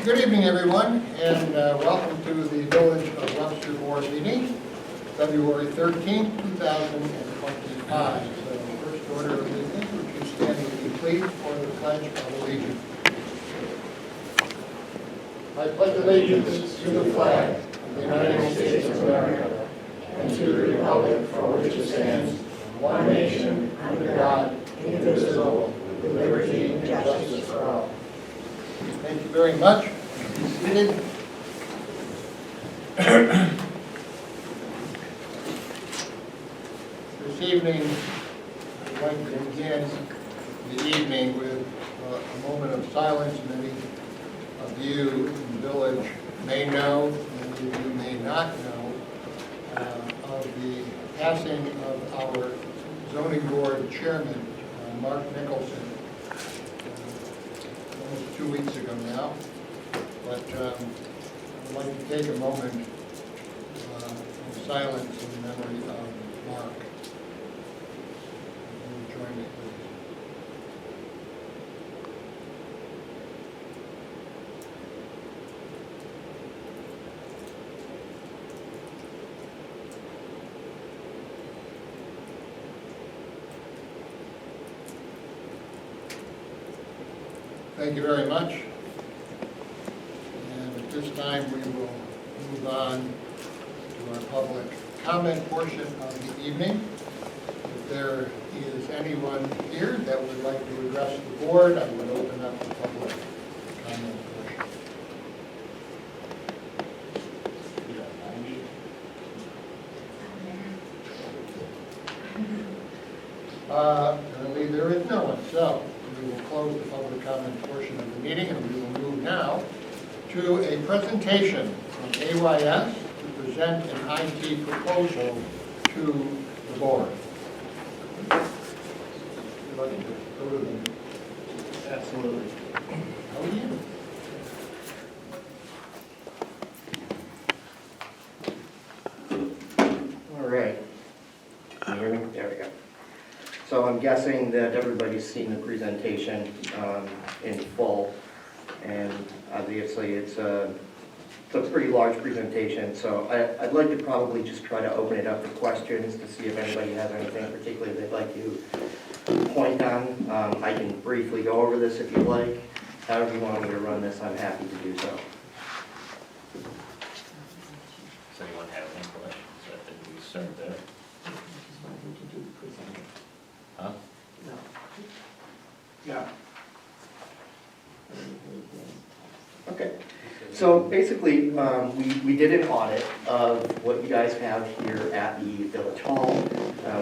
Good evening, everyone, and welcome to the Village of Webster Board meeting, February 13th, 2025. So, first order of business, would you stand with me, please, for the Pledge of Allegiance? I pledge allegiance to the flag of the United States of America and to the republic for which it stands, one nation, under God, indivisible, with liberty and justice for all. Thank you very much. Be seated. This evening, I'd like to begin the evening with a moment of silence. Many of you in the village may know, many of you may not know, of the passing of our zoning board chairman, Mark Nicholson, almost 2 weeks ago now. But I'd like to take a moment of silence in memory of Mark. Will you join me, please? Thank you very much. And at this time, we will move on to our public comment portion of the evening. If there is anyone here that would like to address the board, I would open up the public comment portion. Currently, there is no one, so we will close the public comment portion of the meeting, and we will move now to a presentation from AYS to present an IT proposal to the board. Would you like to go to them? Absolutely. How are you? All right. Can you hear me? There we go. So I'm guessing that everybody's seen the presentation in full, and obviously it's a pretty large presentation. So I'd like to probably just try to open it up for questions to see if anybody has anything particularly they'd like to point on. I can briefly go over this if you'd like. However you want me to run this, I'm happy to do so. Does anyone have any questions? I think we start there. Huh? Yeah. Okay. So basically, we did an audit of what you guys have here at the Village Hall.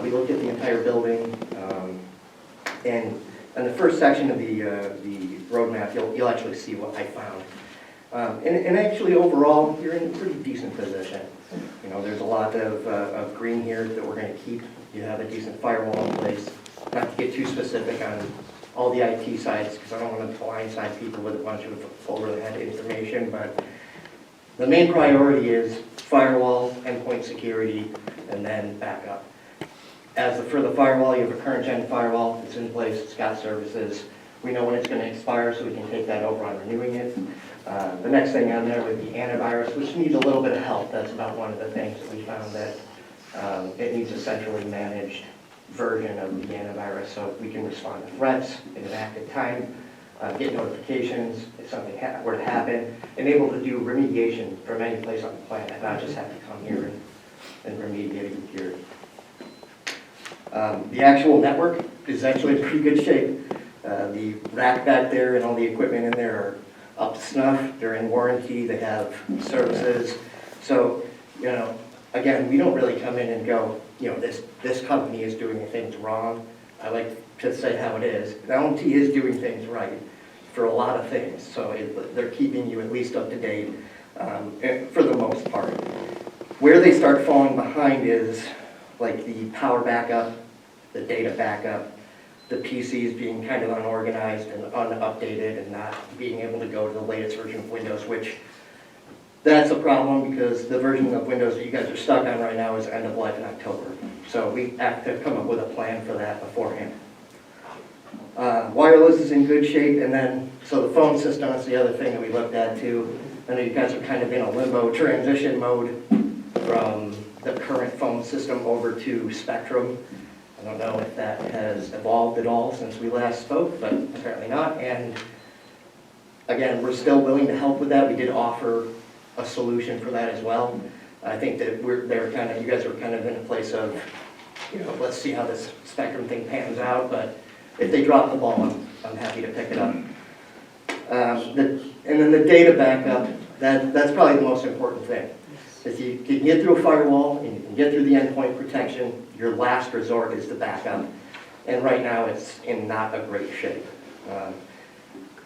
We looked at the entire building, and in the first section of the roadmap, you'll actually see what I found. And actually, overall, you're in a pretty decent position. You know, there's a lot of green here that we're going to keep. You have a decent firewall in place. Not to get too specific on all the IT sides, because I don't want to blindside people with a bunch of over-the-head information, but the main priority is firewall, endpoint security, and then backup. For the firewall, you have a current-gen firewall. It's in place. It's got services. We know when it's going to expire, so we can take that over on renewing it. The next thing on there would be antivirus, which needs a little bit of help. That's about one of the things that we found, that it needs a centrally managed version of the antivirus so we can respond to threats in an active time, get notifications if something were to happen, and able to do remediation from any place on the planet, not just have to come here and remediate a computer. The actual network is actually in pretty good shape. The rack back there and all the equipment in there are up to snuff. They're in warranty. They have services. So, you know, again, we don't really come in and go, you know, this company is doing things wrong. I like to say how it is. LMT is doing things right for a lot of things, so they're keeping you at least up to date for the most part. Where they start falling behind is like the power backup, the data backup, the PCs being kind of unorganized and unupdated and not being able to go to the latest version of Windows, which that's a problem because the version of Windows that you guys are stuck on right now is end of life in October. So we have to come up with a plan for that beforehand. Wireless is in good shape, and then, so the phone system is the other thing that we looked at too. I know you guys are kind of in a limbo transition mode from the current phone system over to Spectrum. I don't know if that has evolved at all since we last spoke, but apparently not. And again, we're still willing to help with that. We did offer a solution for that as well. I think that you guys are kind of in a place of, let's see how this Spectrum thing pans out, but if they drop the ball, I'm happy to pick it up. And then the data backup, that's probably the most important thing. If you can get through a firewall and you can get through the endpoint protection, your last resort is the backup. And right now it's in not a great shape.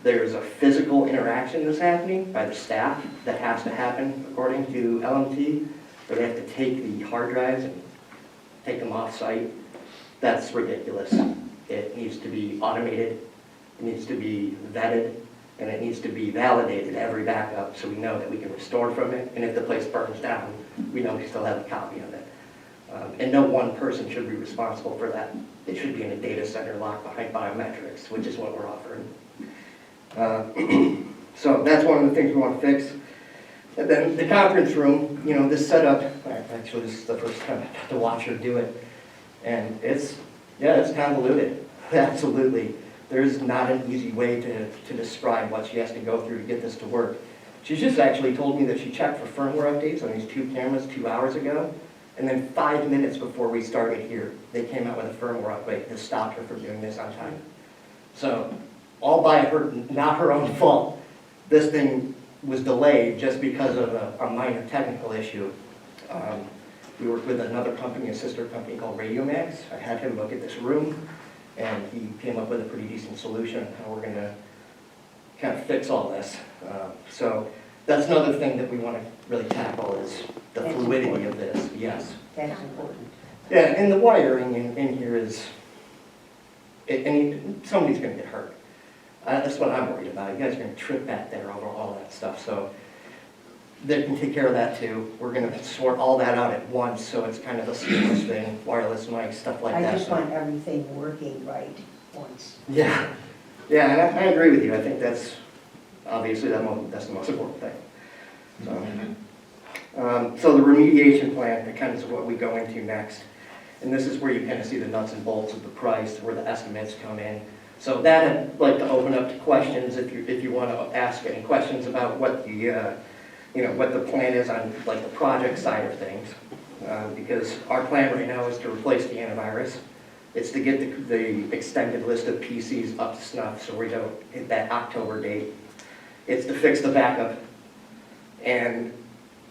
There's a physical interaction that's happening by the staff that has to happen according to LMT, where they have to take the hard drives and take them off site. That's ridiculous. It needs to be automated, it needs to be vetted, and it needs to be validated every backup so we know that we can restore from it. And if the place burns down, we know we still have a copy of it. And no one person should be responsible for that. It should be in a data center locked behind biometrics, which is what we're offering. So that's one of the things we want to fix. And then the conference room, this setup, actually this is the first time I got to watch her do it. And it's convoluted, absolutely. There's not an easy way to describe what she has to go through to get this to work. She's just actually told me that she checked for firmware updates on these 2 cameras 2 hours ago, and then 5 minutes before we started here, they came out with a firmware update that stopped her from doing this on time. So, all by her, not her own fault, this thing was delayed just because of a minor technical issue. We worked with another company, a sister company called RadioMax. I had him look at this room, and he came up with a pretty decent solution on how we're going to kind of fix all this. So that's another thing that we want to really tackle is the fluidity of this. Yes. That's important. Yeah, and the wiring in here is, somebody's going to get hurt. That's what I'm worried about. You guys are going to trip back there over all that stuff. So they can take care of that too. We're going to sort all that out at once, so it's kind of a seamless thing, wireless mics, stuff like that. I just want everything working right once. Yeah, and I agree with you. I think that's obviously that's the most important thing. So the remediation plan, that kind of is what we go into next. And this is where you kind of see the nuts and bolts of the price, where the estimates come in. So that I'd like to open up to questions if you want to ask any questions about what the what the plan is on like the project side of things. Because our plan right now is to replace the antivirus. It's to get the extended list of PCs up to snuff so we don't hit that October date. It's to fix the backup and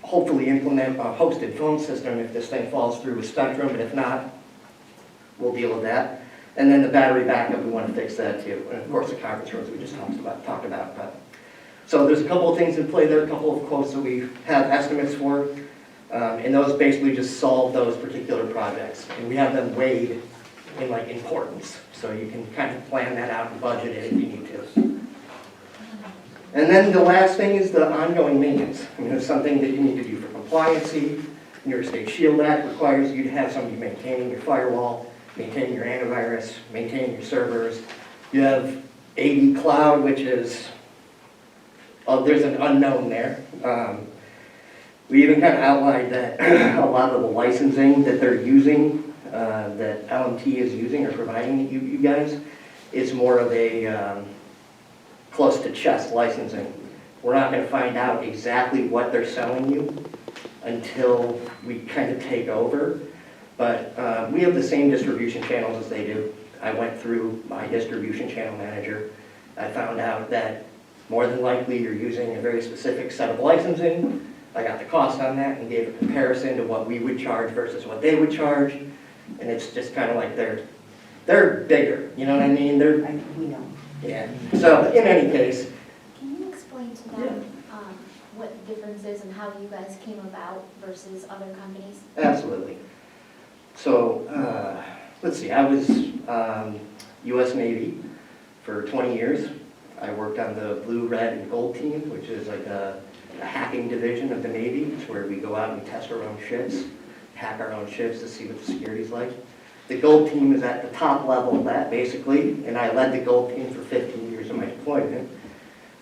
hopefully implement a hosted phone system if this thing falls through with Spectrum, but if not, we'll deal with that. And then the battery backup, we want to fix that too. And of course the conference rooms we just talked about. So there's a couple of things in play there, a couple of quotes that we have estimates for. And those basically just solve those particular projects. And we have them weighed in like importance. So you can kind of plan that out and budget it if you need to. And then the last thing is the ongoing maintenance. I mean, it's something that you need to do for compliancy. New York State Shield Act requires you to have somebody maintaining your firewall, maintaining your antivirus, maintaining your servers. You have AD Cloud, which is, there's an unknown there. We even kind of outlined that a lot of the licensing that they're using, that LMT is using or providing you guys, is more of a close to chest licensing. We're not going to find out exactly what they're selling you until we kind of take over. But we have the same distribution channels as they do. I went through my distribution channel manager. I found out that more than likely you're using a very specific set of licensing. I got the cost on that and gave a comparison to what we would charge versus what they would charge. And it's just kind of like they're bigger, you know what I mean? We know. Yeah. So in any case. Can you explain to them what the difference is and how you guys came about versus other companies? Absolutely. So let's see, I was U.S. Navy for 20 years. I worked on the blue, red, and gold team, which is like a hacking division of the Navy. It's where we go out and test our own ships, hack our own ships to see what the security's like. The gold team is at the top level of that, basically, and I led the gold team for 15 years of my deployment.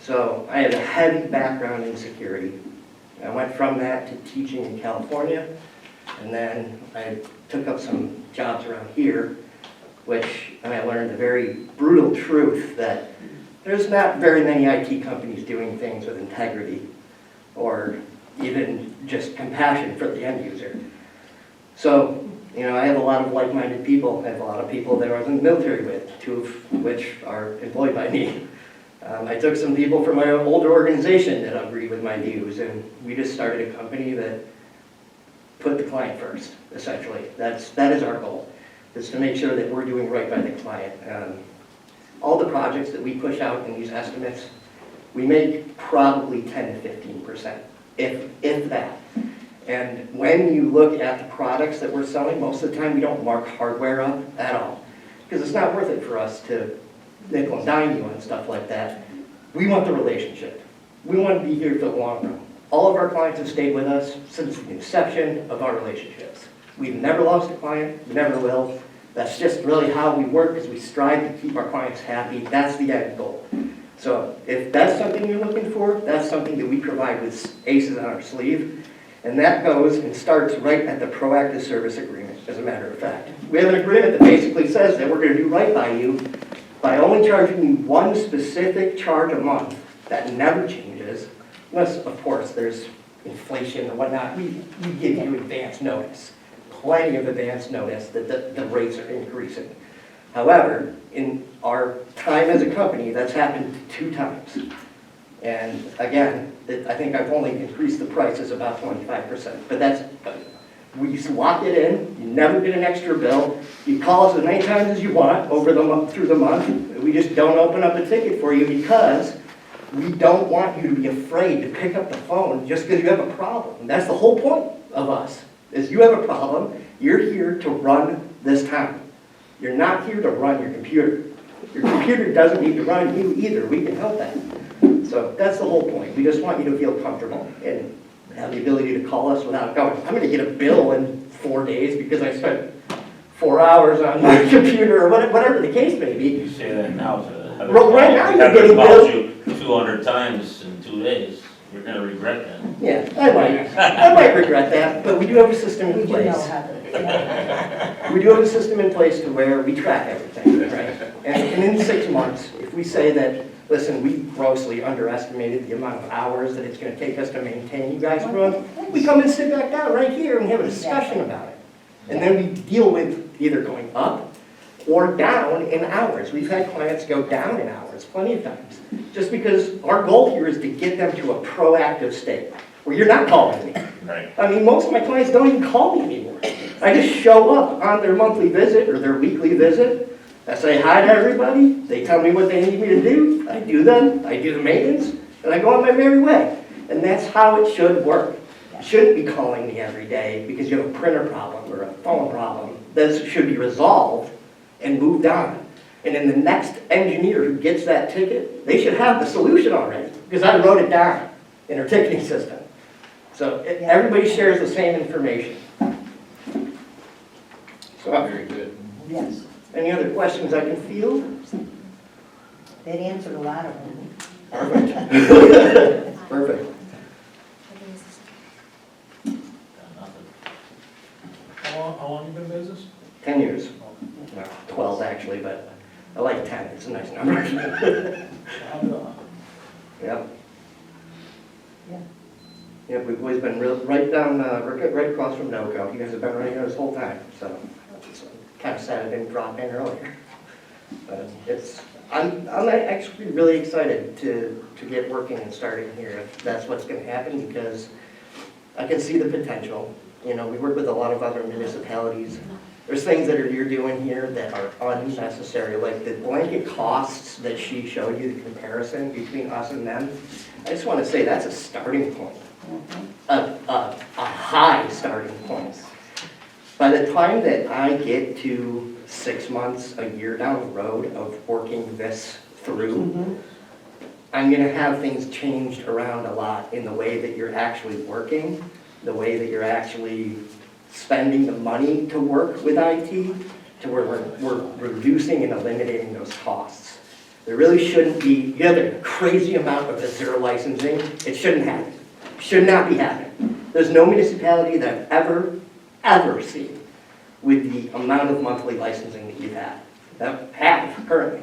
So I have a heavy background in security. I went from that to teaching in California, and then I took up some jobs around here, which I learned the very brutal truth that there's not very many IT companies doing things with integrity or even just compassion for the end user. So, you know, I have a lot of like-minded people. I have a lot of people that I was in the military with, 2 of which are employed by me. I took some people from my older organization that agree with my views, and we just started a company that put the client first, essentially. That is our goal, is to make sure that we're doing right by the client. All the projects that we push out in these estimates, we make probably 10 to 15%, if that. And when you look at the products that we're selling, most of the time we don't mark hardware up at all, because it's not worth it for us to nickel and dime you on stuff like that. We want the relationship. We want to be here for the long run. All of our clients have stayed with us since the inception of our relationships. We've never lost a client, we never will. That's just really how we work, is we strive to keep our clients happy. That's the end goal. So if that's something you're looking for, that's something that we provide with aces on our sleeve. And that goes and starts right at the proactive service agreement, as a matter of fact. We have an agreement that basically says that we're going to do right by you by only charging you one specific charge a month that never changes, unless, of course, there's inflation or whatnot. We give you advance notice, plenty of advance notice that the rates are increasing. However, in our time as a company, that's happened 2 times. And again, I think I've only increased the prices about 25%, but that's, we just lock it in, you never get an extra bill, you call us as many times as you want over the month, through the month. We just don't open up a ticket for you because we don't want you to be afraid to pick up the phone just because you have a problem. And that's the whole point of us, is you have a problem, you're here to run this town. You're not here to run your computer. Your computer doesn't need to run you either, we can help that. So that's the whole point. We just want you to feel comfortable and have the ability to call us without going, I'm going to get a bill in 4 days because I spent 4 hours on my computer, or whatever the case may be. You say that now to Heather. Well, right now you're Heather getting calls billed. you 200 times in 2 days. You're gonna regret that. Yeah, I might regret that, but we do have a system We in do know place. how to, yeah. We do have a system in place to where we track everything, right? And in 6 months, if we say that, listen, we grossly underestimated the amount of hours that it's going to take us to maintain you guys' run, we come and sit back down right here and have a discussion about it. And then we deal with either going up or down in hours. We've had clients go down in hours plenty of times, just because our goal here is to get them to a proactive state where you're not calling me. Right. I mean, most of my clients don't even call me anymore. I just show up on their monthly visit or their weekly visit. I say hi to everybody. They tell me what they need me to do. I do them. I do the maintenance, and I go on my merry way. And that's how it should work. You shouldn't be calling me every day because you have a printer problem or a phone problem. This should be resolved and moved on. And then the next engineer who gets that ticket, they should have the solution already because I wrote it down in our ticketing system. So everybody shares the same information. So, Very good. Yes, any other questions I can field? that answered a lot of them. Perfect. Perfect. Got nothing. How long you been in business? 10 years. Well, 12 actually, but I like 10. It's a nice number. Yep. Yeah. Yep, we've always been right down, right across from NOCO. You guys have been right here this whole time, so it's kind of sad I didn't drop in earlier. But I'm actually really excited to get working and starting here, if that's what's going to happen, because I can see the potential. You know, we work with a lot of other municipalities. There's things that you're doing here that are unnecessary, like the blanket costs that she showed you, the comparison between us and them. I just want to say that's a starting point, a high starting point. By the time that I get to 6 months, a year down the road of working this through, I'm going to have things changed around a lot in the way that you're actually working, the way that you're actually spending the money to work with IT, to where we're reducing and eliminating those costs. There really shouldn't be, you have a crazy amount of the zero licensing, it shouldn't happen. Should not be happening. There's no municipality that I've ever seen with the amount of monthly licensing that you've had, that have currently.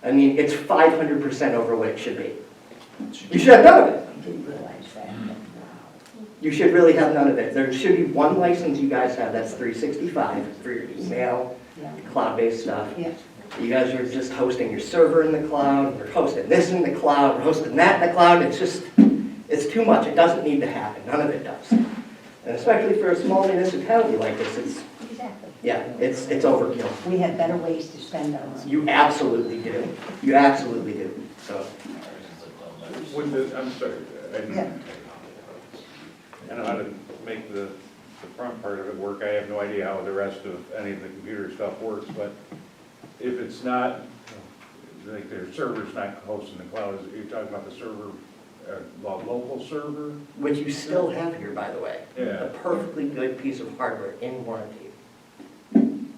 I mean, it's 500% over what it should be. You should have none of it. I didn't realize that. You should really have none of it. There should be one license you guys have that's 365 for your email, Yeah, cloud-based stuff. yeah. You guys are just hosting your server in the cloud, we're hosting this in the cloud, we're hosting that in the cloud. It's just, it's too much. It doesn't need to happen. None of it does. And especially for a small municipality like this, it's, Exactly. yeah, it's overkill. We have better ways to spend our money. You absolutely do. You absolutely do. So, With the, I'm sorry, Yeah. I know how to make the front part of it work. I have no idea how the rest of any of the computer stuff works, but if it's not, like their server's not hosted in the cloud, you're talking about the server, local server? which you still have here, by the way. Yeah. A perfectly good piece of hardware in warranty. And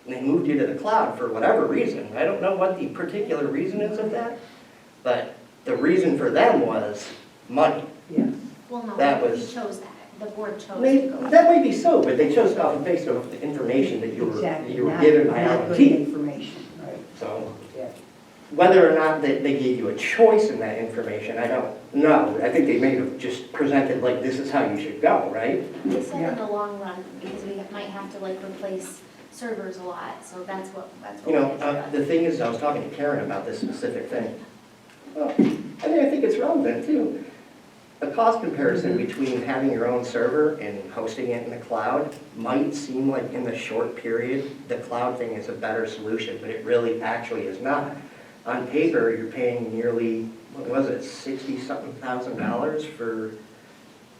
they moved you to the cloud for whatever reason. I don't know what the particular reason is of that, but the reason for them was money. Yeah. Well, no, That we was- chose that, the board chose May- to go. That might be so, but they chose off and based off the information that you Exactly. were Not- given by not good LMT. information, right. So Yeah. whether or not they gave you a choice in that information, I don't know. I think they may have just presented like, this is how you should go, right? They said Yeah. in the long run, because we might have to like replace servers a lot, so that's what You know, we did. the thing is, I was talking to Karen about this specific thing. Well, I think it's relevant too. A cost comparison between having your own server and hosting it in the cloud might seem like in the short period, the cloud thing is a better solution, but it really actually is not. On paper, you're paying nearly, what was it, 60-something thousand dollars for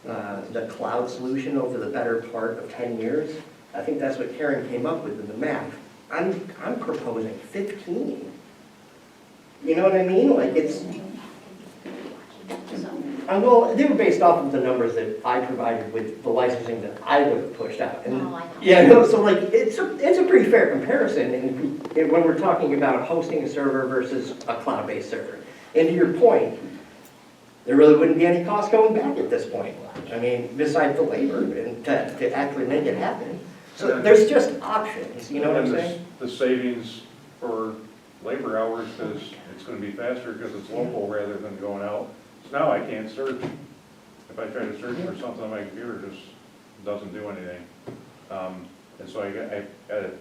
the cloud solution over the better part of 10 years. I think that's what Karen came up with in the math. I'm proposing 15. You know what I mean? Like it's, So, well, they were based off of the numbers that I provided with the licensing that I would have pushed out. And no, I know. yeah, no, so like, it's a pretty fair comparison and when we're talking about hosting a server versus a cloud-based server. And to your point, there really wouldn't be any cost going back at this point. I mean, besides the labor and to actually make it happen. So there's just options, you know what I'm And saying? the savings for labor hours, because it's gonna be faster because it's local rather than going out. So now I can't search. If I try to search for something on my computer, it just doesn't do anything. And so I gotta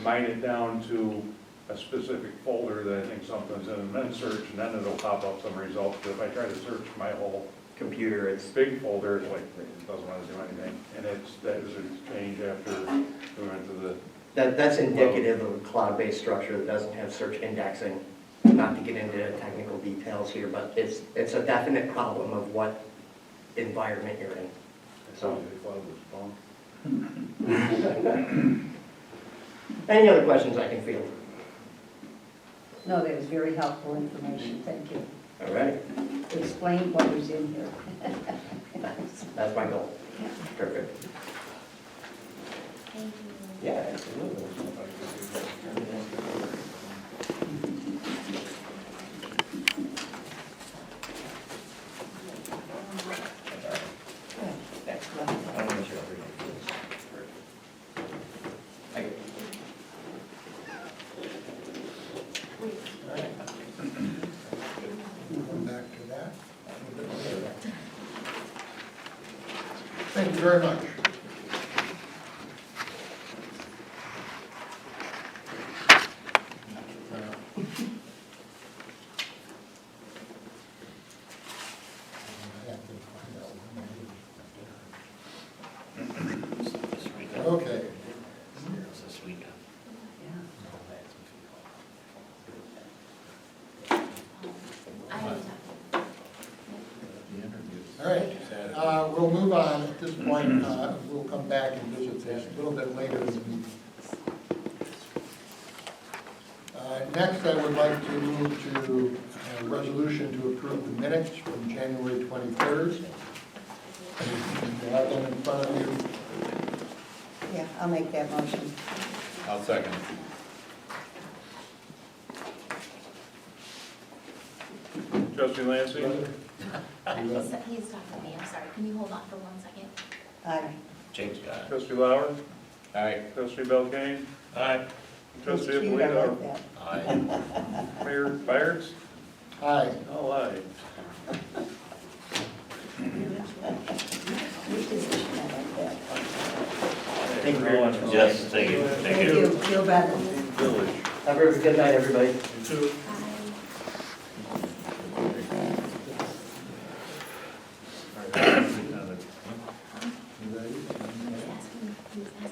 mine it down to a specific folder that I think something's in, and then search, and then it'll pop up some results. But if I try to search my whole Computer, it's big folder, it's like, it doesn't want to do anything. And that was a change after we went to the, that's indicative of a cloud-based structure that doesn't have search indexing. Not to get into technical details here, but it's a definite problem of what environment you're in. so the cloud was phone. Any other questions I can field? No, that was very helpful information. Thank you. All right, Explain what was in here. that's my goal. Perfect. Thank you. Yeah, absolutely. We'll come back to that. Thank you very much. Okay. I have All right, we'll move on at this point. We'll come back and visit this a little bit later in the meeting. Next, I would like to move to a resolution to approve the minutes from January 23rd. You have them in front of you. Yeah, I'll make that motion. I'll second. Trustee Lancy? He's talking to me, I'm sorry, can you hold on for 1 second? Aye. Jake's got it. Trustee Lauer? Aye. Trustee Belkane? Aye. Trustee It's cute, I Alito? like that. Aye. Mayor Byers? Aye. All aye. New position, I like that. Thank you very much. Yes, thank you. Thank you, feel better. Village. Have a good night, everybody. You too.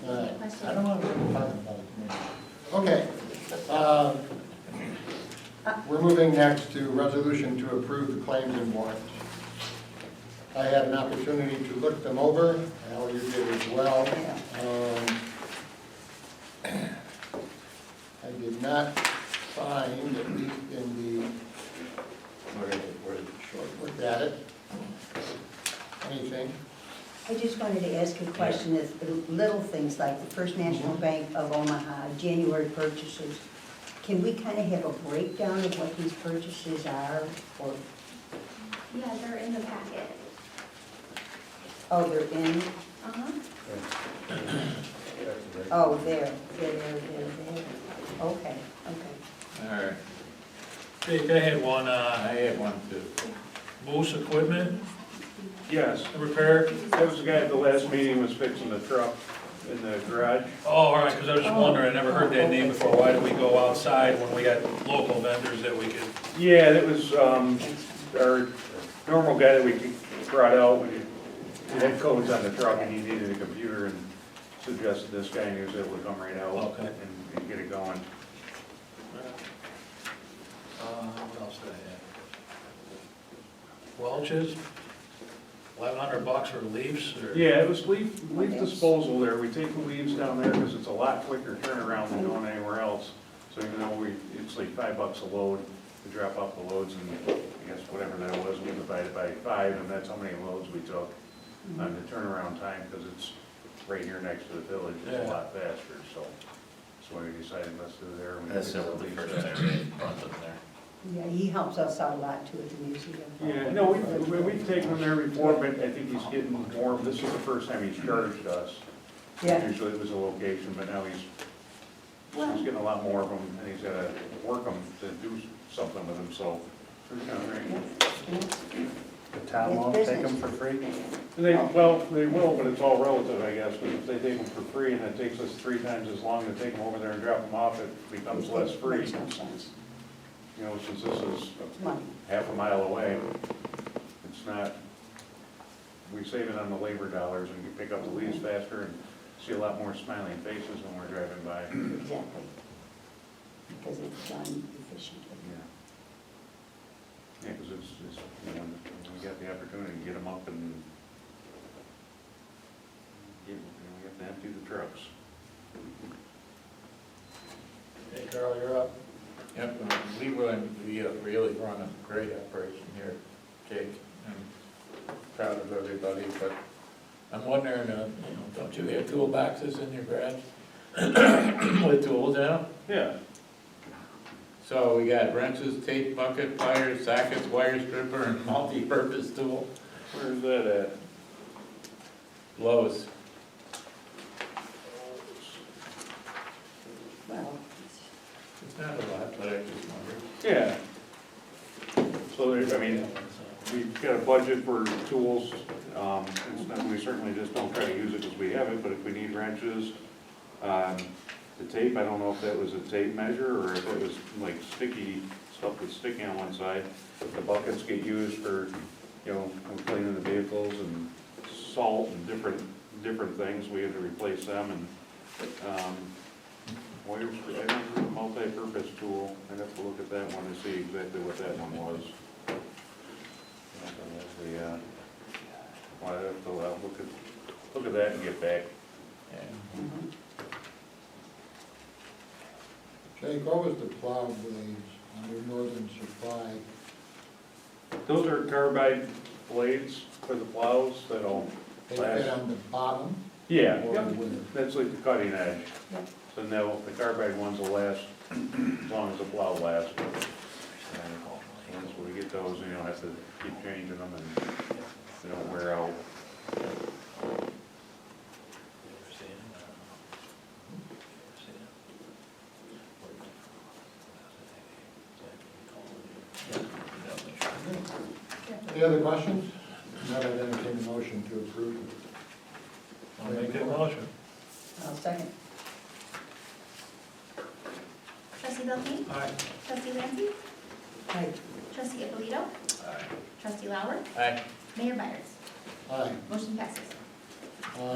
All right. I don't want to talk about it. Okay. We're moving next to resolution to approve the claims and warrants. I had an opportunity to look them over, Al, you did as well. I did not find, at least in the, where it short looked at it, anything. I just wanted to ask a question, it's little things like the First National Bank of Omaha, January purchases. Can we kind of have a breakdown of what these purchases are, or, Yeah, they're in the packet. oh, they're in, Uh-huh. oh, there. Okay. All right. Jake, I had one, I had one too. Moose Equipment, Yes, repair. that was the guy at the last meeting was fixing the truck in the garage. Oh, all right, because I was just wondering, I never heard that name before. Why do we go outside when we got local vendors that we could? Yeah, that was, our normal guy that we brought out, we had codes on the truck and he needed a computer and suggested this guy and he was able to come right out Okay. and get it going. What else did I have? Welch's, $1,100 for leaves, or? Yeah, it was leaf disposal there. We take the leaves down there because it's a lot quicker turnaround than going anywhere else. So even though it's like $5 a load to drop off the loads and I guess whatever that was, we divided by 5 and that's how many loads we took on the turnaround time because it's right here next to the village. It's a Yeah. lot faster, so we decided let's do it there. We That's did the leaves first there. time we brought them there. Yeah, he helps us out a lot too at the museum. Yeah, no, we've taken them there before, but I think he's getting more, this is the first time he's charged us. Yeah. Usually it was a location, but now he's getting a lot more of them, and he's gotta work them to do something with them, so. It's kind of great. The town won't take them for free? They will, but it's all relative, I guess, because if they take them for free and it takes us 3 times as long to take them over there and drop them off, it becomes less free. Makes no sense. You know, since this is It's money. half a mile away, it's not, we save it on the labor dollars and you pick up the leaves faster and see a lot more smiling faces when we're driving by. Exactly. Because it's done efficiently. Yeah, because it's, you know, we got the opportunity to get them up and we have to empty the trucks. Hey, Carl, you're up. Yep, we really run a great operation here, Jake. I'm proud of everybody, but I'm wondering, don't you have toolboxes in your garage? With tools in them? Yeah. So we got wrenches, tape bucket, pliers, sockets, wire stripper, and multi-purpose tool. Where's that at? Lowe's. Well, It's not a lot, but I just wondered. Yeah. So there's, I mean, we've got a budget for tools. It's not, we certainly just don't try to use it because we have it, but if we need wrenches, the tape, I don't know if that was a tape measure or if it was like sticky, stuff that's sticky on one side. The buckets get used for, cleaning the vehicles and salt and different things. We had to replace them and, wires, I don't know, multi-purpose tool. I'd have to look at that one to see exactly what that one was. I'll have to look at that and get back. Jake, what was the plow blades under Northern Supply? Those are carbide blades for the plows that'll They last. fit on the bottom? Yeah, or yep. with. That's like the cutting edge. Yep. So now the carbide ones will last as long as the plow lasts. Once we get those, you don't have to keep changing them and they don't wear out. Any other questions? Not, I'd entertain a motion to approve. I'll make that motion. I'll second. Trustee Belkane? Aye. Trustee Lancy? Aye. Trustee Ippolito? Trustee Lauer? Aye. Mayor Byers? Aye. Motion passes.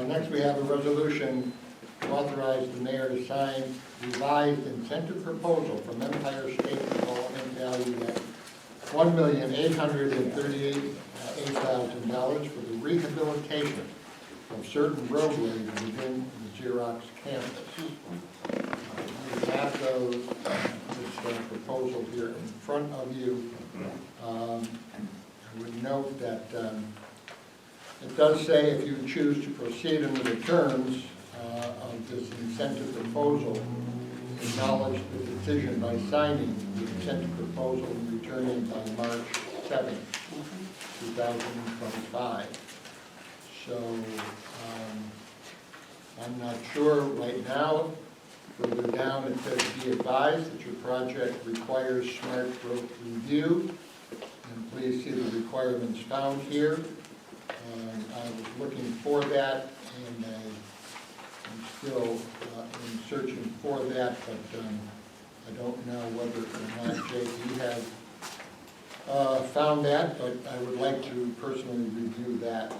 Next, we have a resolution to authorize the mayor to sign revised incentive proposal from Empire State Development valued at $1,838,000 for the rehabilitation of certain roadways within the Xerox campus. We have this proposal here in front of you. I would note that it does say if you choose to proceed under the terms of this incentive proposal, acknowledge the decision by signing the incentive proposal and returning by March 7th, 2025. So I'm not sure right now. Further down, it says, be advised that your project requires smart growth review. And please see the requirements found here. I was looking for that, and I'm still in searching for that, but I don't know whether or not, Jake, you have found that, but I would like to personally review that.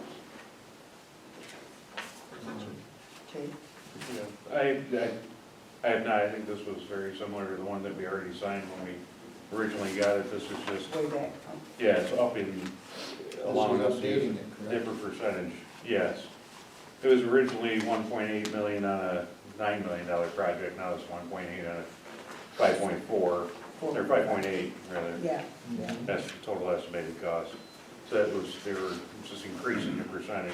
Jake? I have not, I think this was very similar to the one that we already signed when we originally got it. This is just, Way back. yeah, it's up in, allowing us to use Updating it, a correct? different percentage, yes. It was originally 1.8 million on a $9 million project, now it's 1.8 on a 5.4, or 5.8 rather. Yeah, yeah. That's the total estimated cost. So that was, they were just increasing the percentage.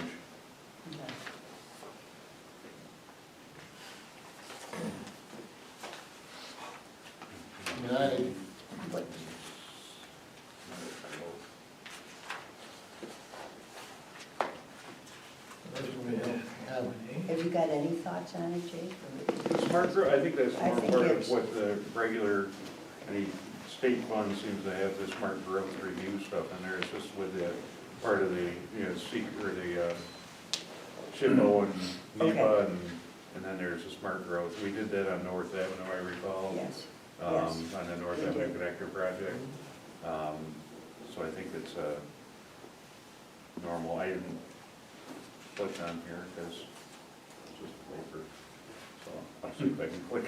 Okay. But we don't have. Have you got any thoughts on it, Jake? Or- Smart growth, I think that's I more think part it's- of what the regular, any state fund seems to have the smart growth review stuff in there. It's just with the, part of the, you know, or the SHPO and NEPA, and then there's the smart growth. We did that on North Avenue, I recall. Yes, yes. On the North We Avenue did. Connector project. So I think it's normal. I didn't click on here because it's just paper. So I'll see if I can click,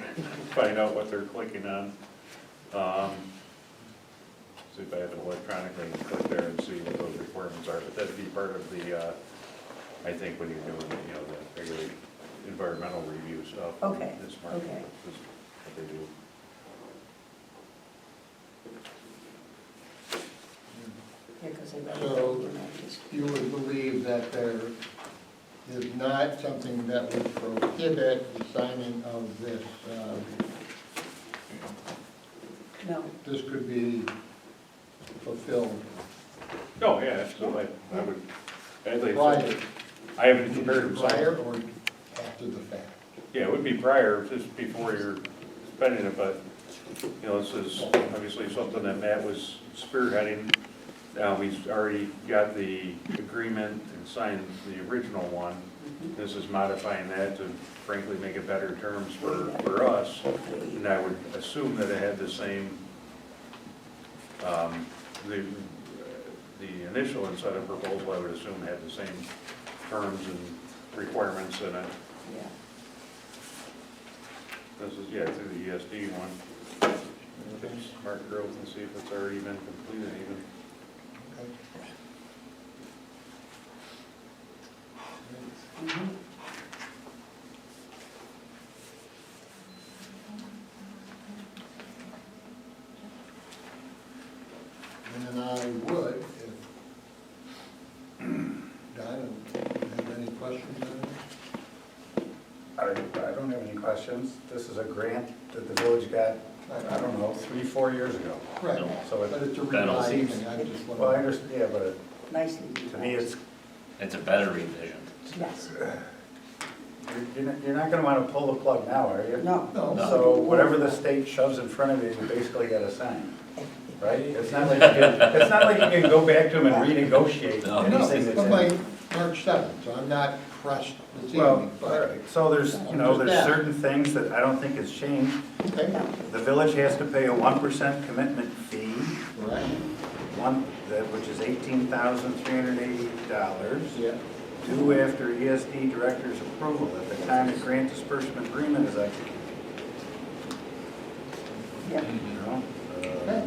find out what they're clicking on. See if I have it electronically and click there and see what those requirements are. But that'd be part of the, I think when you're doing, you know, the regular environmental review stuff. Okay, It's smart, okay. this is what they do. Yeah, because I read So- it, and I just, You would believe that there is not something that would prohibit the signing of this. no, This could be fulfilled Oh, yeah, so I would, I'd like prior. to- I haven't compared them. Prior or after the fact? Yeah, it would be prior, just before you're spending it, but, you know, this is obviously something that Matt was spearheading. We've already got the agreement and signed the original one. This is modifying that to frankly make it better terms for us. And I would assume that it had the same, the initial incentive proposal, I would assume had the same terms and requirements in it. yeah. This is, yeah, through the ESD one. Look at smart growth and see if it's already been completed even. Mhm. And I would, if, Don, have any questions on this? questions. This is a grant that the village got, I don't know, 3-4 years ago. Right, So but it, it's a That all revised seems- thing, I just well, I want understand, yeah, but Nicely to me, it's, It's a better revision. Yes, you're not gonna wanna pull the plug now, are you? no. No. So whatever the state shoves in front of you, you basically gotta sign, right? It's not like you can go back to them and renegotiate No. anything that's But in. by March 7th, so I'm not pressed this Well, evening, all but, right, so there's, there's certain things that I don't think has changed. okay, The village has to pay a 1% commitment fee, right? which is $18,380, Yeah. due after ESD director's approval at the time the grant disbursement agreement is executed. Yeah. You know? Okay.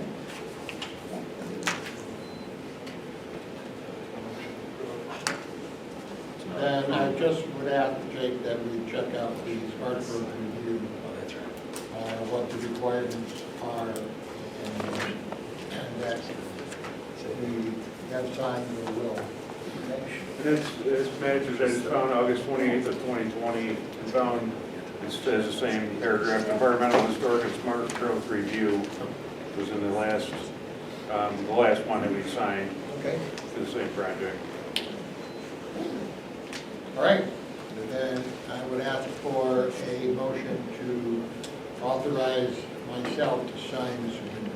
And I just would ask Jake that we check out the smart growth review, Oh, that's right. what the requirements are, and that we have signed the will. It's matches, I just found August 28th of 2020, and found, it says the same paragraph, environmental, historic, and smart growth review was in the last one that we signed Okay, for the same project. all right. And then I would ask for a motion to authorize myself to sign this agreement.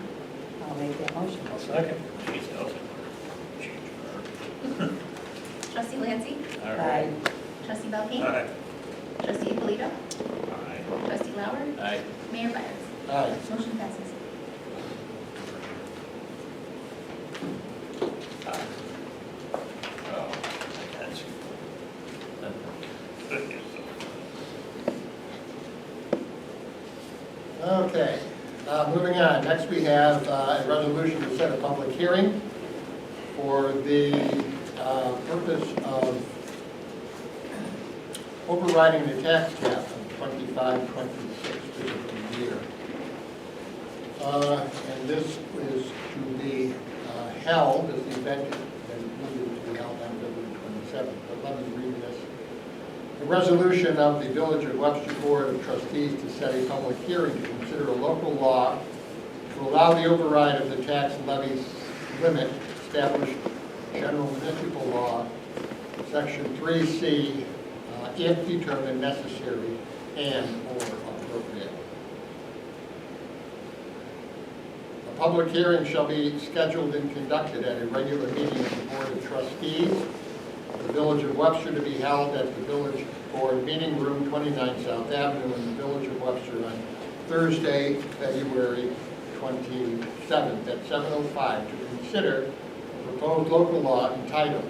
I'll make that motion. I'll second. Jeez, that was a change of heart. Trustee Lancy? All Aye. right. Trustee Belkane? Aye. Trustee Polito? Aye. Trustee Lauer? Aye. Mayor Byers? Aye. Motion passes. Oh, I got you. Okay, moving on. Next, we have a resolution to set a public hearing for the purpose of overriding the tax cap of 25-26 fiscal year. And this is to be held, as the event is needed to be held on February 27th. But let me read this. The resolution of the Village of Webster Board of Trustees to set a public hearing to consider a local law to allow the override of the tax levy limit established in General Municipal Law, Section 3C, if determined necessary and/or appropriate. A public hearing shall be scheduled and conducted at a regular meeting of the Board of Trustees, the Village of Webster, to be held at the Village Board Meeting Room, 29 South Avenue, in the Village of Webster on Thursday, February 27th at 7:05 to consider a proposed local law entitled,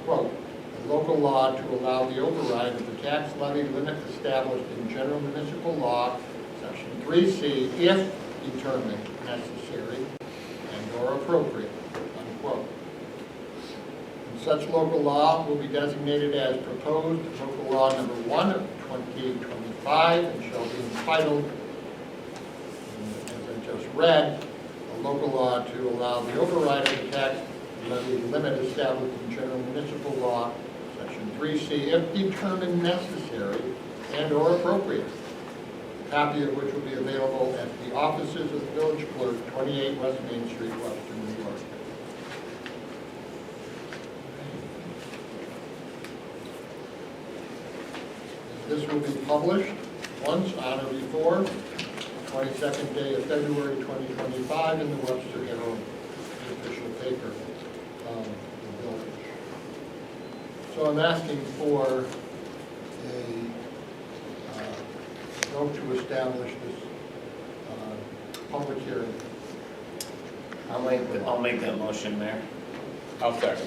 quote, "A local law to allow the override of the tax levy limit established in General Municipal Law, Section 3C, if determined necessary and/or appropriate," unquote. Such local law will be designated as proposed local law number 1 of 2025 and shall be entitled, as I just read, a local law to allow the override of the tax levy limit established in General Municipal Law, Section 3C, if determined necessary and/or appropriate. A copy of which will be available at the offices of the village clerk, 28 West Main Street, Webster, New York. This will be published once on or before 22nd day of February 2025 in the Webster Herald, the official paper of the village. So I'm asking for a vote to establish this public hearing. I'll make that motion, Mayor. I'll second.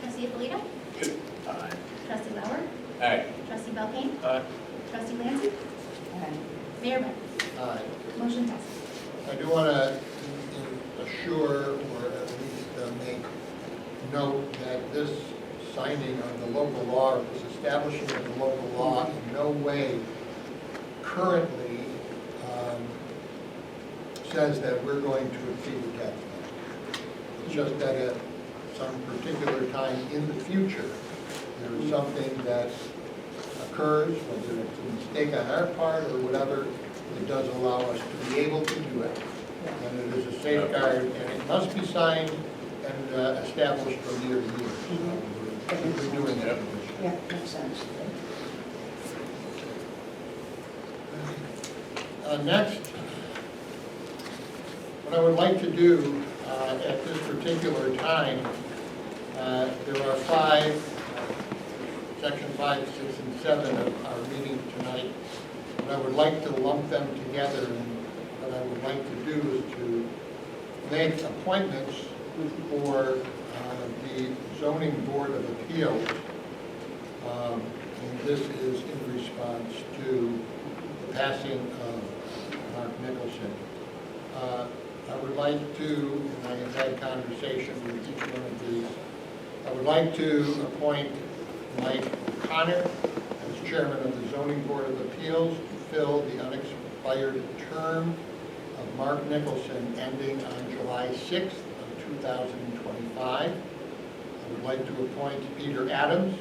Trustee Polito? Aye. Trustee Lauer? Aye. Trustee Belkane? Aye. Trustee Lancy? Aye. Mayor Byers? Aye. Motion passes. I do want to assure, or at least make note that this signing of the local law, or this establishing of the local law in no way currently says that we're going to exceed the tax levy. It's just that at some particular time in the future, there is something that occurs, whether it's a mistake on our part or whatever, it does allow us to be able to do it. And it is a safeguard, and it must be signed and established from year to year. So we're doing it. Yeah, makes sense. Next, what I would like to do at this particular time, there are section 5, 6, and 7 of our meeting tonight, and I would like to lump them together, and what I would like to do is to make appointments for the zoning board of appeals. And this is in response to the passing of Mark Nicholson. I would like to, and I have had conversation with each one of these, I would like to appoint Mike O'Connor as chairman of the zoning board of appeals to fill the unexpired term of Mark Nicholson ending on July 6th of 2025. I would like to appoint Peter Adams,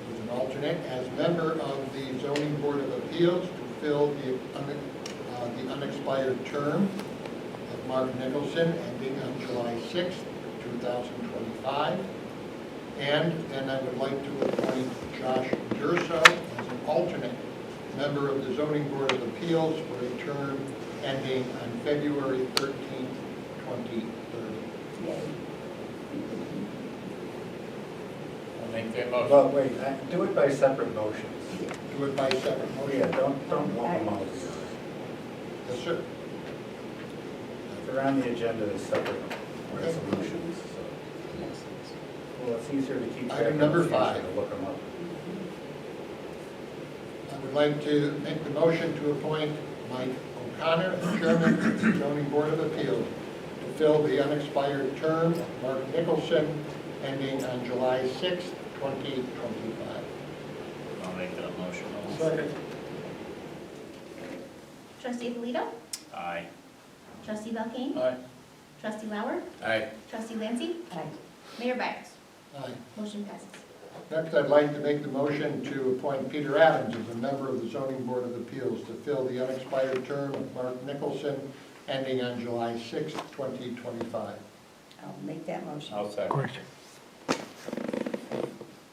who's an alternate, as member of the zoning board of appeals to fill the unexpired term of Mark Nicholson ending on July 6th, 2025. And then I would like to appoint Josh Durso as an alternate member of the zoning board of appeals for a term ending on February 13th, 2030. Yay. I'll make that motion. Well, wait, do it by separate motions. Do it by separate Oh, motion. yeah, don't lump them all together. Yes, sir. They're on the agenda as separate resolutions, so. Well, it's easier to keep track. Item number of them, 5. to look them up. I would like to make the motion to appoint Mike O'Connor as chairman of the zoning board of appeals to fill the unexpired term of Mark Nicholson ending on July 6th, 2025. I'll make that motion. Second. Trustee Alito? Aye. Trustee Belkane? Aye. Trustee Lauer? Aye. Trustee Lancy? Aye. Mayor Byers? Aye. Motion passes. Next, I'd like to make the motion to appoint Peter Adams as a member of the zoning board of appeals to fill the unexpired term of Mark Nicholson ending on July 6th, 2025. I'll make that motion. I'll second.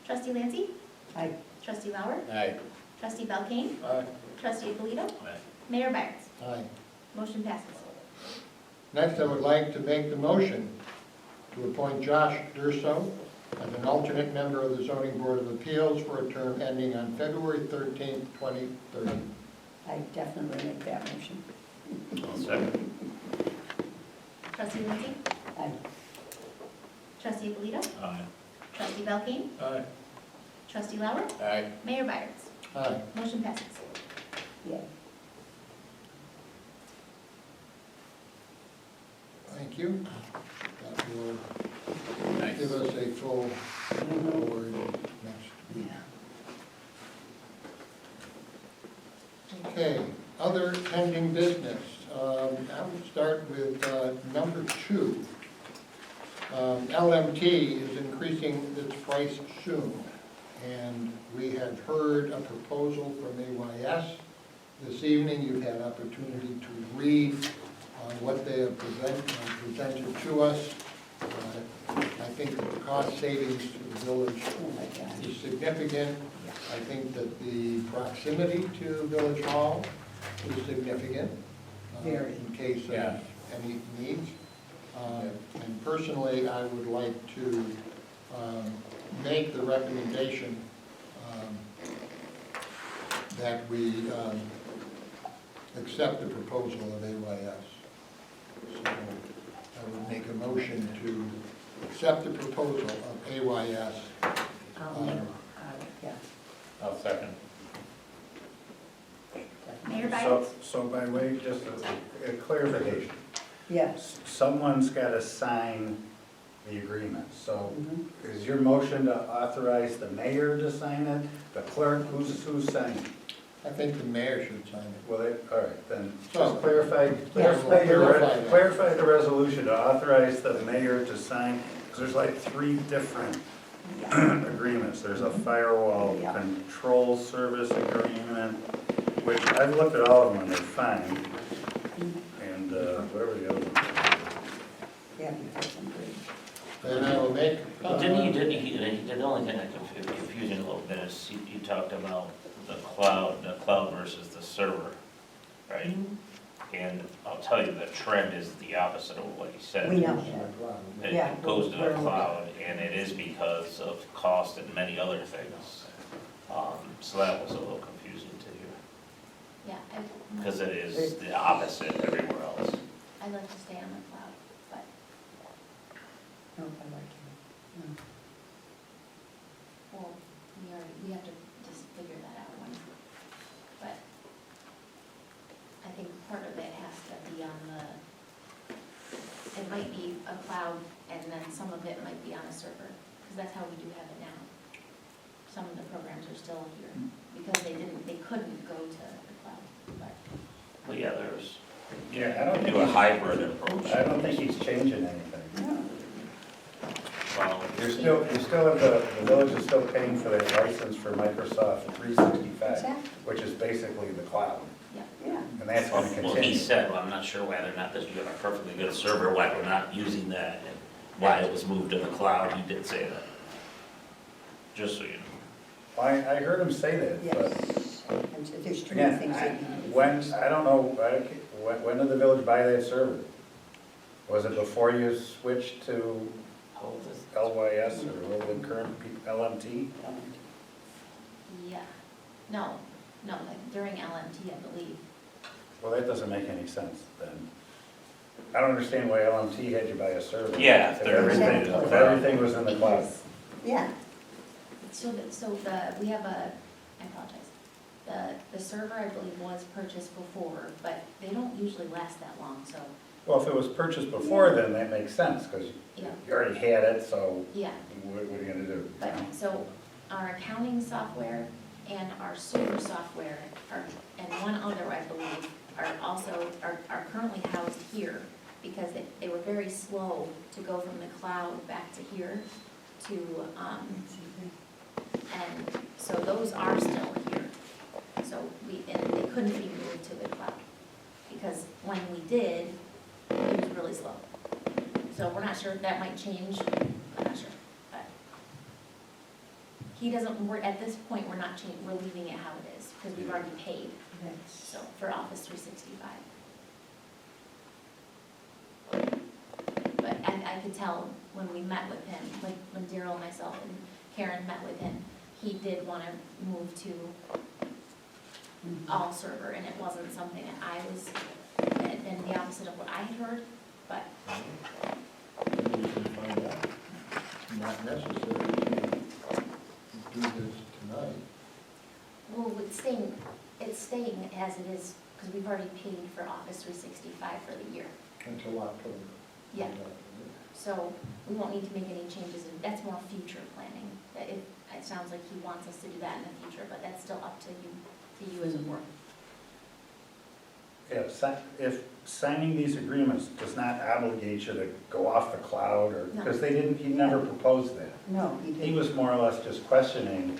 Trustee Lancy? Aye. Trustee Lauer? Aye. Trustee Belkane? Aye. Trustee Alito? Aye. Mayor Byers? Aye. Motion passes. Next, I would like to make the motion to appoint Josh Durso as an alternate member of the zoning board of appeals for a term ending on February 13th, 2030. I definitely make that motion. I'll second. Trustee Lancy? Aye. Trustee Alito? Aye. Trustee Belkane? Aye. Trustee Lauer? Aye. Mayor Byers? Aye. Motion passes. Yay. Thank you. That will Nice. give us a full board next week. Okay, other pending business. I will start with number 2. LMT is increasing its price soon, and we have heard a proposal from AYS. This evening, you've had opportunity to read what they have presented to us. I think that the cost savings to the village is significant. I think that the proximity to Village Hall is significant in case Yeah. of any needs. And personally, I would like to make the recommendation that we accept the proposal of AYS. So I would make a motion to accept the proposal of AYS. Yeah. I'll second. Mayor Byers? So by way, just a clarification, Yes. someone's got to sign the agreement. So Mhm. is your motion to authorize the mayor to sign it, the clerk, who's signing? I think the mayor should sign it. Well, all right, then So- just clarify clarify that. clarify the resolution to authorize the mayor to sign, because there's like 3 different agreements. There's a firewall Yeah. control service agreement, which I've looked at all of them and they're fine. And whatever the other one. Yeah, because I'm good. Then I will make. He did the only thing that confusing a little bit is you talked about the cloud versus the server, right? And I'll tell you, the trend is the opposite of what he said. We know. Yeah. It goes to the cloud, and it is because of cost and many other things. So that was a little confusing to you, Yeah, because it is the opposite everywhere else. I'd like to stay on the cloud, but No, I like it. No. well, we have to just figure that out once. But I think part of it has to be on it might be a cloud and then some of it might be on a server, because that's how we do have it now. Some of the programs are still here because they couldn't go to the cloud, but. But yeah, there's, Yeah, I don't do a think, hybrid approach. I don't think he's changing anything. No. Well, You're still the village is still paying for that license for Microsoft 365, Exactly. which is basically the cloud. Yeah. And that's going to Well, he continue. said, well, I'm not sure whether or not that you have a perfectly good server, why we're not using that, and why it was moved to the cloud, he did say that. Just so you know. I heard him say that, but Yes. And so there's too many again, things that you. I don't know, when did the village buy that server? Was it before you switched to How old is it? LYS or what would the current LMT? Yeah, no, like during LMT, I believe. Well, that doesn't make any sense then. I don't understand why LMT had you buy a server. Yeah, if If they're everything, Exactly. if everything was in the cloud. Yeah. We have I apologize. The server, I believe, was purchased before, but they don't usually last that long, so, Well, if it was purchased before, then that makes sense, because yeah, you already had it, so yeah. what are you gonna do? But, so, our accounting software and our server software and one other, I believe, are currently housed here, because they were very slow to go from the cloud back to here to, and so those are still here. So and they couldn't be moved to the cloud, because when we did, it was really slow. So we're not sure if that might change, I'm not sure, but he doesn't, at this point, we're not changing, we're leaving it how it is, because we've already paid, so, for Office 365. But I could tell when we met with him, like when Daryl, myself, and Karen met with him, he did want to move to all server, and it wasn't something that I was, and the opposite of what I had heard, but, We can find out. It's not necessary to do this tonight. well, it's staying as it is, because we've already paid for Office 365 for the year. Until October. Yeah. So we won't need to make any changes, and that's more future planning. It sounds like he wants us to do that in the future, but that's still up to you as a board. If signing these agreements does not obligate you to go off the cloud, or, because he never proposed that. No, he He didn't. was more or less just questioning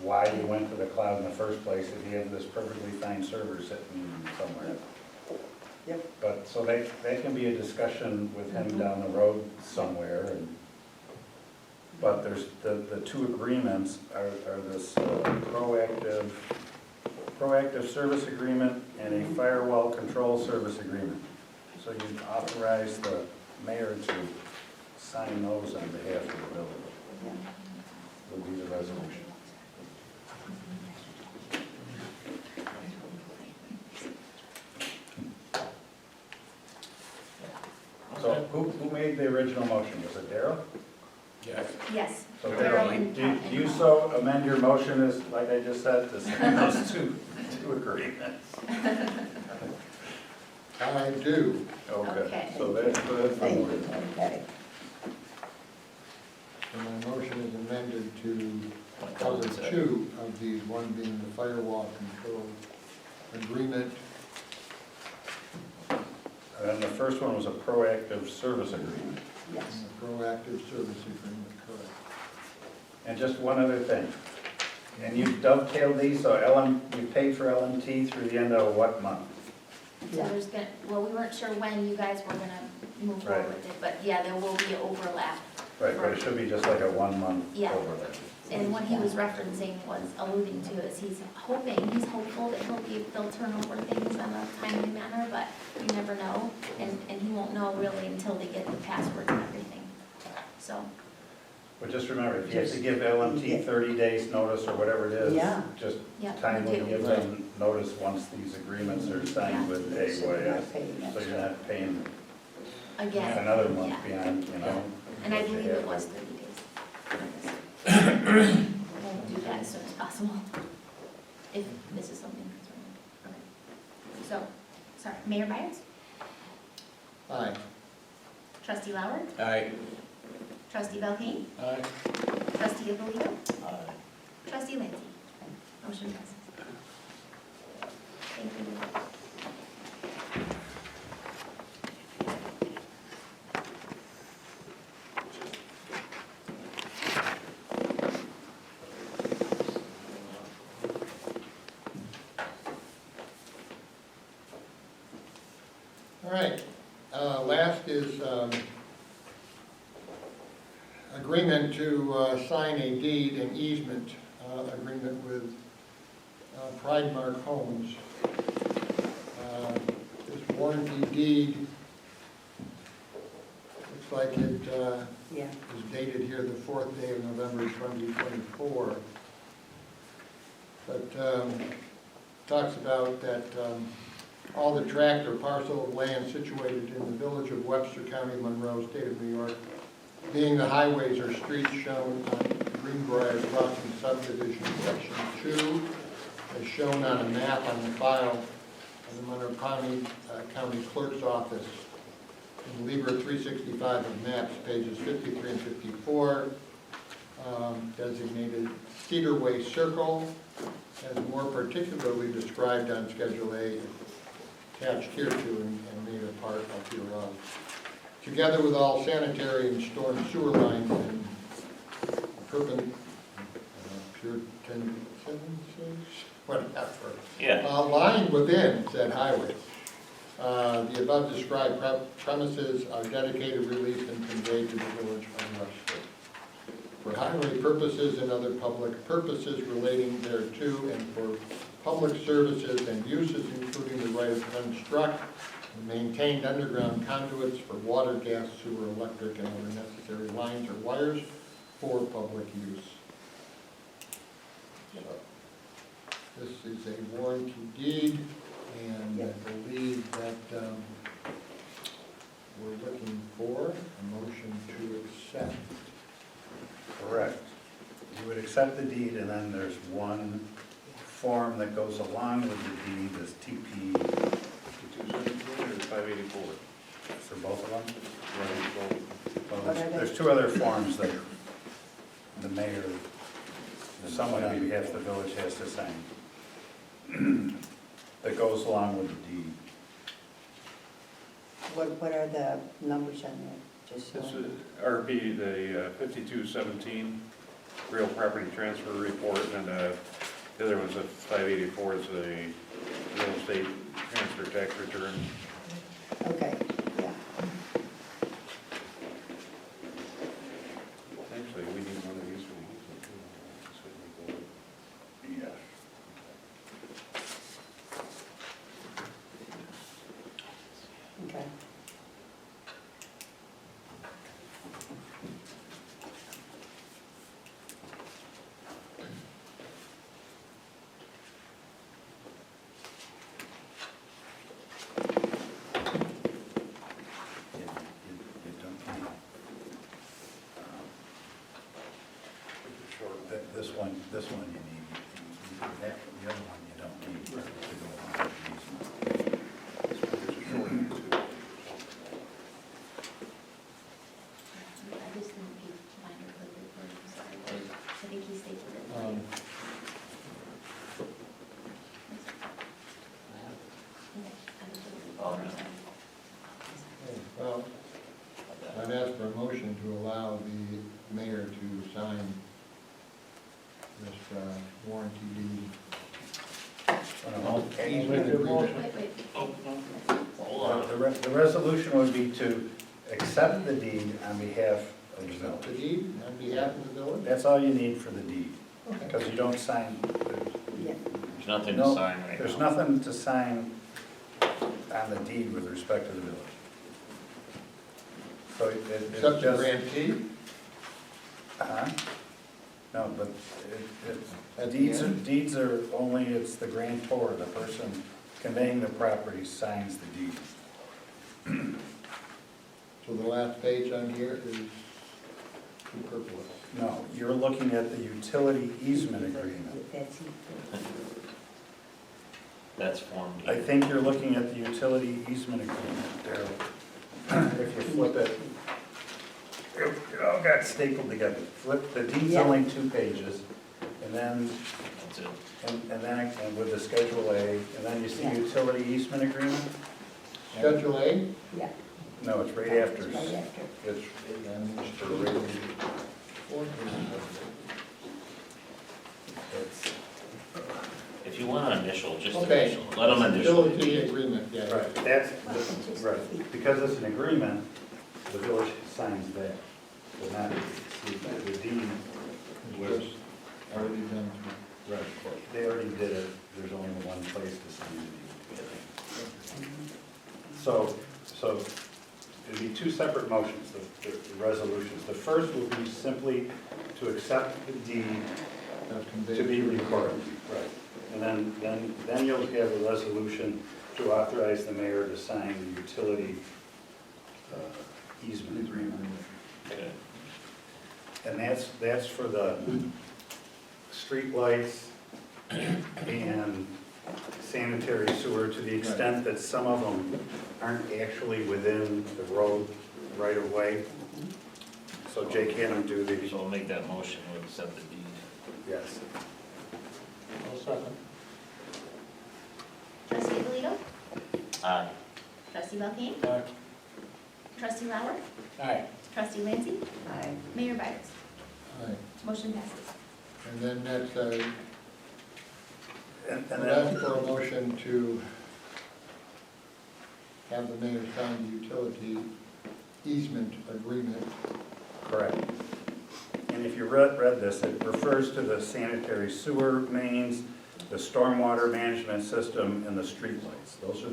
why you went to the cloud in the first place if you have this perfectly fine server sitting somewhere. Yep. But, so that can be a discussion with him down the road somewhere, but there's, the two agreements are this proactive service agreement and a firewall control service agreement. So you authorize the mayor to sign those on behalf of the village, would be the resolution. So who made the original motion? Was it Daryl? Yes. Yes. So Daryl Daryl, and do Pat you and so amend your motion as, like I just said, to sign those two agreements? I do. Okay. So that's Thank forward. you. Okay. So my motion is amended to cover two of these, one being the firewall control agreement. And the first one was a proactive service agreement. Yes. And the proactive service agreement, correct. And just one other thing. And you dovetailed these, so you paid for LMT through the end of what month? So there's gonna, well, we weren't sure when you guys were gonna move Right. forward with it, but yeah, there will be overlap. Right, but it should be just like a 1 month Yeah. overlap. And what he was referencing was alluding to is he's hopeful that they'll turn over things in a timely manner, but you never know. And he won't know really until they get the password and everything, so. But just remember, if you have to give LMT 30 days notice or whatever it is, Yeah. just Yeah, we timely do. give them notice once these agreements are signed with So you're AYS. not paying So extra. you're not paying Again. another month Yeah. beyond, you know. And I what you believe have. it was 30 days. We'll do that as soon as possible, if this is something concerning. Okay. So, sorry, Mayor Byers, Aye. Trustee Lauer, Aye. Trustee Belkane, Aye. Trustee Abolito, Aye. Trustee Lancy. Motion passes. Thank you. All right, last is agreement to sign a deed and easement agreement with Pride Mark Homes. This warranty deed, looks like it Yeah. is dated here the 4th day of November 2024. But talks about that all the tract or parcel of land situated in the village of Webster County, Monroe, state of New York, being the highways or streets shown on Greenbrier Crossing subdivision section 2, as shown on a map on the file of the Monroe County Clerk's Office in Libra 365 of maps, pages 53 and 54, designated Cedar Way Circle, as more particularly described on Schedule A, attached here to and made a part of hereof. Together with all sanitary and storm sewer lines and whatever, Yeah, lying within said highway. The above described premises are dedicated, released, and conveyed to the village of Webster for highway purposes and other public purposes relating thereto, and for public services and uses, including the right to construct and maintain underground conduits for water, gas, sewer, electric, and other necessary lines or wires for public use. So, this is a warranty deed, and I believe that we're looking for a motion to accept. Correct. You would accept the deed, and then there's one form that goes along with the deed, this TP, 217 or 584? for both of them. Well, What are they? there's two other forms that the mayor, someone on behalf of the village has to sign, that goes along with the deed. What are the numbers on that? Just so. This is RP, the 5217 real property transfer report, and the other one's a 584, is a real estate transfer tax return. Okay, yeah. Actually, we need one of these for the easement too. Yes. Okay. You don't need, this one you need, the other one you don't need to go on with the easement. I just didn't keep mine or put it where it was, I think he stated it. Oh, Well, I'd ask for a motion to allow the mayor to sign warranty deed. Easement agreement. Wait. Hold on. The resolution would be to accept the deed on behalf of the Accept the village. deed on behalf of the village? That's all you need for the deed, Okay. because you don't sign, Yeah. There's nothing to No, sign right now. there's nothing to sign on the deed with respect to the village. So it's Accept the just. grantee? Uh-huh. No, but At the deeds end? are only, it's the grantor, the person conveying the property signs the deed. So the last page on here is superfluous. No, you're looking at the utility easement agreement. That's it. That's Form D. I think you're looking at the utility easement agreement there. If you flip it, it all got stapled together. Flip, the deed's Yeah. only 2 pages, and then, That's it. and with the Schedule A, and then you see Yeah. utility easement agreement? Schedule A? Yeah. No, it's right after. Right after. It's, And Mr. Ray. it's, If you want to initial, just Okay. initial, let them initial. Utility agreement, yeah. right, that's, right, because it's an agreement, the village signs that, but not the deed. Was already done through. Right, they already did it, there's only one place to sign the deed. So it'd be 2 separate motions, the resolutions. The first will be simply to accept the deed That's conveyed to be recorded. Right. And then you'll have a resolution to authorize the mayor to sign the utility easement agreement. Okay. And that's for the streetlights and sanitary sewer, to the extent that some of them aren't actually within the road right of way. So Jake had him do the, So we'll make that motion, we'll accept the deed. yes. I'll second. Trustee Alito? Aye. Trustee Belkane? Aye. Trustee Lauer? Aye. Trustee Lancy? Aye. Mayor Byers? Aye. Motion passes. And then that's, And I'd then, ask for a motion to have the mayor sign the utility easement agreement. correct. And if you read this, it refers to the sanitary sewer mains, the stormwater management system, and the streetlights. Those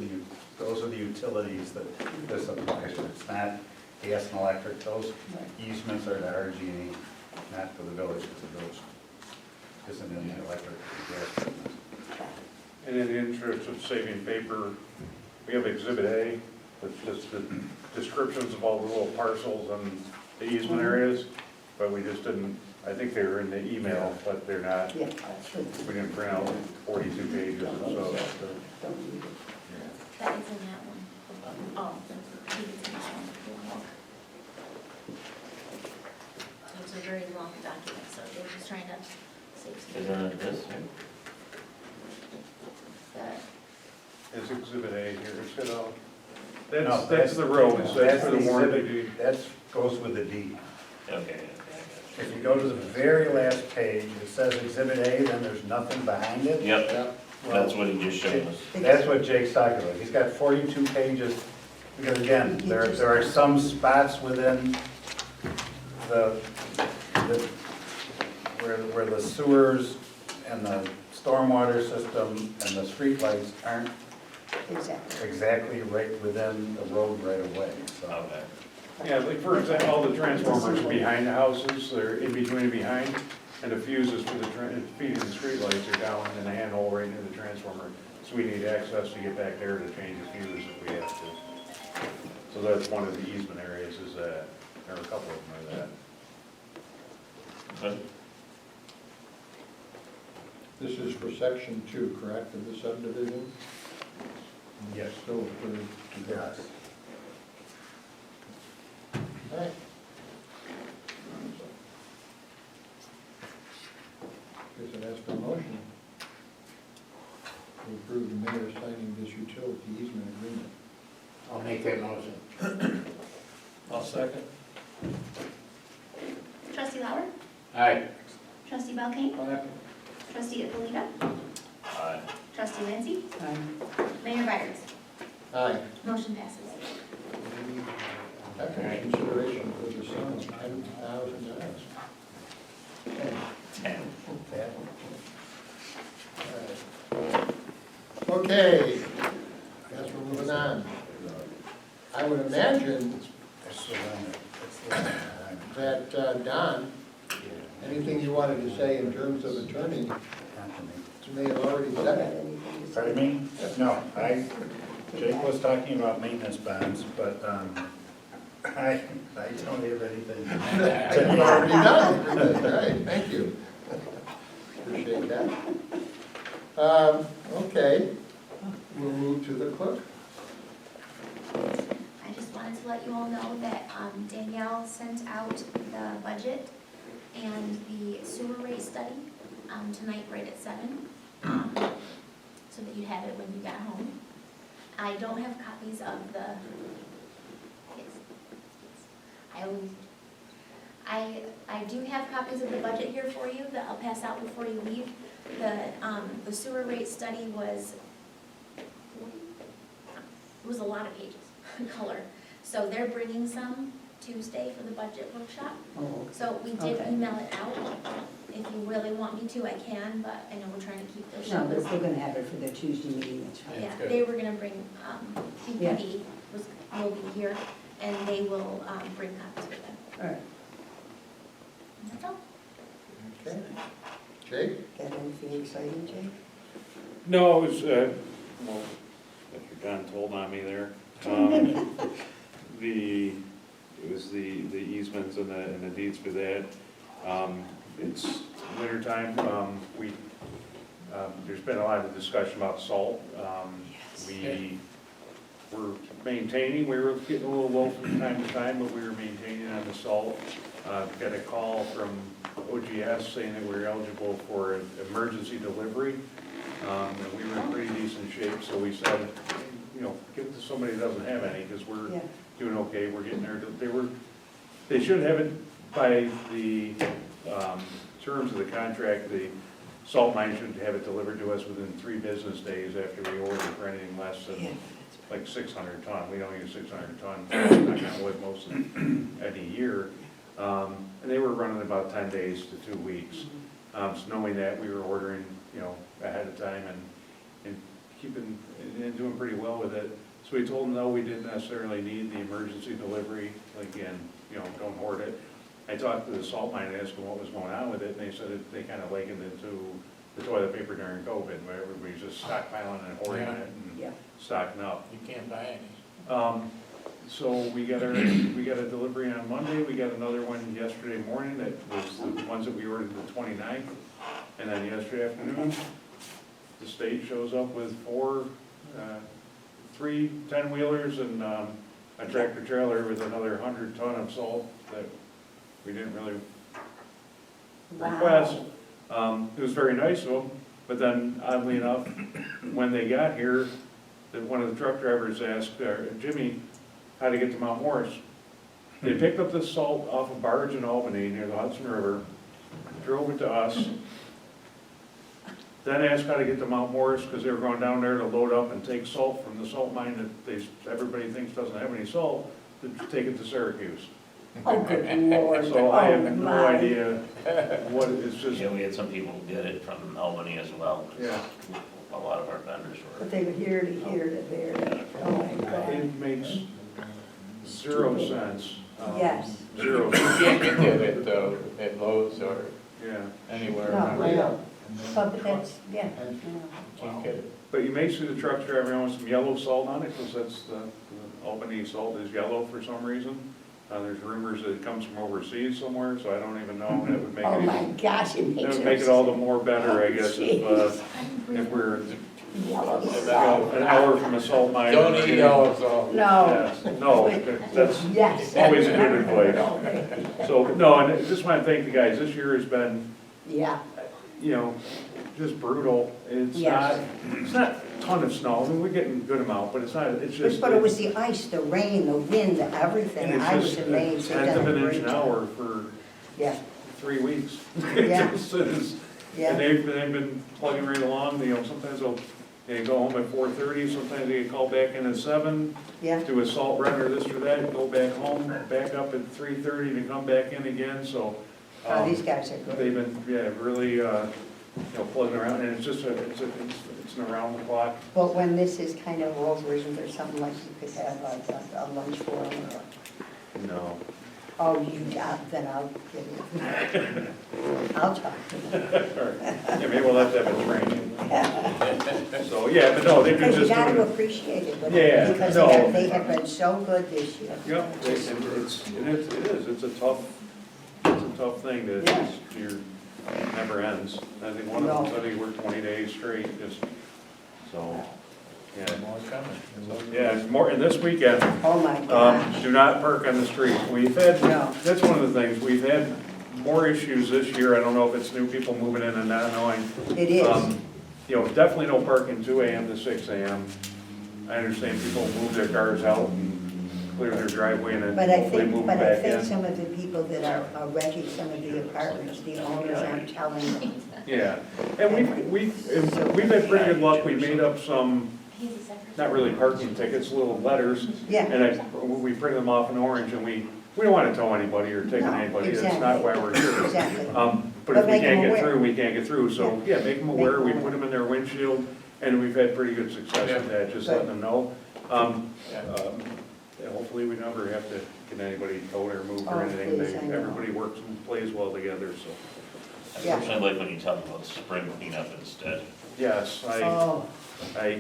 are the utilities that this applies to. It's not gas and electric. Those easements are to RG&E, not for the village, because the village isn't in the electric and gas business. And in the interest of saving paper, we have Exhibit A, that's just the descriptions of all the little parcels and the easement areas, but we just didn't, I think they were in the email, but they're not, Yeah, that's good. we didn't print out 42 pages, so. Don't need it. That is in that one. Oh, I think it's in this one. It's a very long document, so they're just trying to save some. Isn't it this? The- It's Exhibit A here, it's got all, No, that's the roads, that's for the warranty exhibit. deed. That goes with the deed. Okay. If you go to the very last page, it says Exhibit A, then there's nothing behind it. Yep, Yep. that's what he just showed us. That's what Jake's talking about. He's got 42 pages, because again, there are some spots within where the sewers and the stormwater system and the streetlights aren't Exactly. exactly right within the road right away, so. Okay. Yeah, like for example, all the transformers are behind the houses, they're in between and behind, and the fuses for the feeding the streetlights are down in the handhole right near the transformer. So we need access to get back there to change the fuse if we have to. So that's one of the easement areas is that, there are a couple of them are that. Good. This is for section 2, correct, of the subdivision? Yes. Still for, Yes. all right. Guess I'd ask for a motion to approve the mayor signing this utility easement agreement. I'll make that motion. I'll second. Trustee Lauer? Aye. Trustee Belkane? Aye. Trustee Alito? Aye. Trustee Lindsay? Aye. Mayor Byers? Aye. Motion passes. Second consideration for the sum of $10,000. Ten. Okay, guess we're moving on. I would imagine That's the limit. That's the limit. that, Don, anything you wanted to say in terms of attorney, Not to me. you may have already said it. Pardon me? No, Jake was talking about maintenance bonds, but, I don't have anything. You've already done it. All right, thank you. Appreciate that. Okay, we'll move to the clerk. I just wanted to let you all know that Danielle sent out the budget and the sewer rate study tonight right at 7, so that you have it when you get home. I don't have copies of the, I do have copies of the budget here for you that I'll pass out before you leave. The sewer rate study was, it was a lot of pages, color. So they're bringing some Tuesday for the budget workshop. Oh, So we did Okay. email it out. If you really want me to, I can, but I know we're trying to keep those no, but short. if we're gonna have it for the Tuesday meeting, that's fine. Yeah, Good. they were gonna bring, PPD will be here, and they will, bring copies with them. All right, And that's all. Okay. Jake? got anything exciting, Jay? No, it was, well, Mr. John told on me there. It was the easements and the deeds for that. It's winter time, there's been a lot of discussion about salt. We were maintaining, we were getting a little low from time to time, but we were maintaining on the salt. Got a call from OGS saying that we were eligible for an emergency delivery. And we were in pretty decent shape, so we said, give it to somebody that doesn't have any, because we're Yeah. doing okay, we're getting there. They should have it by the terms of the contract, the salt mine should have it delivered to us within 3 business days after we order for anything less than like 600 ton. We don't use 600 ton, I'm not gonna live most of any year. And they were running about 10 days to 2 weeks. So knowing that, we were ordering, ahead of time and keeping, and doing pretty well with it. So we told them, no, we didn't necessarily need the emergency delivery. Again, don't hoard it. I talked to the salt mine and asked them what was going on with it, and they said that they kind of likened it to the toilet paper during COVID, where everybody's just stockpiling and hoarding it Yeah. and stocking up. You can't buy any. So we got a delivery on Monday, we got another one yesterday morning that was the ones that we ordered the 29th. And then yesterday afternoon, the state shows up with 3 10-wheelers and a tractor trailer with another 100 ton of salt that we didn't really request. It was very nice of them, but then oddly enough, when they got here, one of the truck drivers asked Jimmy how to get to Mount Morris. They picked up this salt off a barge in Albany near the Hudson River, drove it to us, then asked how to get to Mount Morris because they were going down there to load up and take salt from the salt mine that everybody thinks doesn't have any salt, to take it to Syracuse. Oh, good Lord. So I have Oh, no my. idea what, it's just, Yeah, we had some people who did it from Albany as well. yeah. A lot of our vendors were. But they were here to here to there to, oh my God. It makes 0 sense. Yes. 0 You sense. can't get it at Lowe's or Yeah. anywhere No, around I here. know. But that's, yeah. Can't get it. But you may see the trucks driving around with some yellow salt on it, because that's the Albany salt is yellow for some reason. There's rumors that it comes from overseas somewhere, so I don't even know, that would make Oh it, my gosh, it that makes would make it all the more better, I guess, if we're yellow an salt. hour from a salt mine. Don't eat yellow salt. No. Yes, no, that's Yes. always a good advice. Okay. So, no, and I just want to thank the guys, this year has been, Yeah, just brutal. It's not a ton of snow, I mean, we're getting a good amount, but it's not, it's just. but it was the ice, the rain, the wind, everything. And I it's was just amazed. a They've tenth done of a an inch great an job. hour for Yeah, 3 weeks. Yeah. It is, Yeah. And they've been plugging right along, you know, sometimes they go home at 4:30, sometimes they get called back in at 7, Yeah, do a salt run or this or that, go back home, back up at 3:30 to come back in again, so. oh, these guys are good. They've been, yeah, really, you know, plugging around, and it's just it's an around the clock. But when this is kind of over, isn't there something like you could have a lunch for them? No. Oh, then I'll get it. I'll talk to them. Yeah, maybe we'll have to have a training. So, yeah, but no, they've been Because you just got to doing. appreciate it, but- Yeah, because no. they have been so good this year. Yeah, it's a tough thing that Yeah. never ends. I think one of them said he worked 20 days straight, just, so, yeah. More coming. So, yeah, it's more, and this weekend, Oh, my gosh. do not park on the street. We've had, No. that's one of the things, we've had more issues this year. I don't know if it's new people moving in and not knowing. It is. You know, definitely no parking 2 AM to 6 AM. I understand people move their cars out and clear their driveway and then But I hopefully move think, them but I back think in. some of the people that are renting some of the apartments, the owners aren't telling them. Yeah, and we've had pretty good luck. We made up some, not really parking tickets, little letters. Yeah. And we print them off in orange and we don't want to tow anybody or ticket No, anybody. That's exactly. not why we're here. Exactly. But But if we make 'em can't get aware. through, we can't get through. So, yeah, make them Make aware. 'em We aware. put them in their windshield and we've had pretty good success with that, just Good. letting them know. Yeah. Yeah, hopefully we never have to get anybody towed or moved Oh, or anything. please, I know. Everybody works and plays well together, so. Yeah. I personally like when you tell me about spring cleanup instead. Yes, Oh, I